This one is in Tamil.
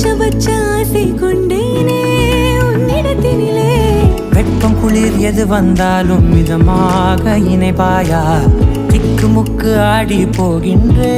வச்ச ஆசை கொண்டேனே உன்னிடத்தினிலே. வெப்பம் குளிர் எது வந்தாலும் மிதமாக இணைப்பாயா? திக்கு முக்கு ஆடி போகின்றே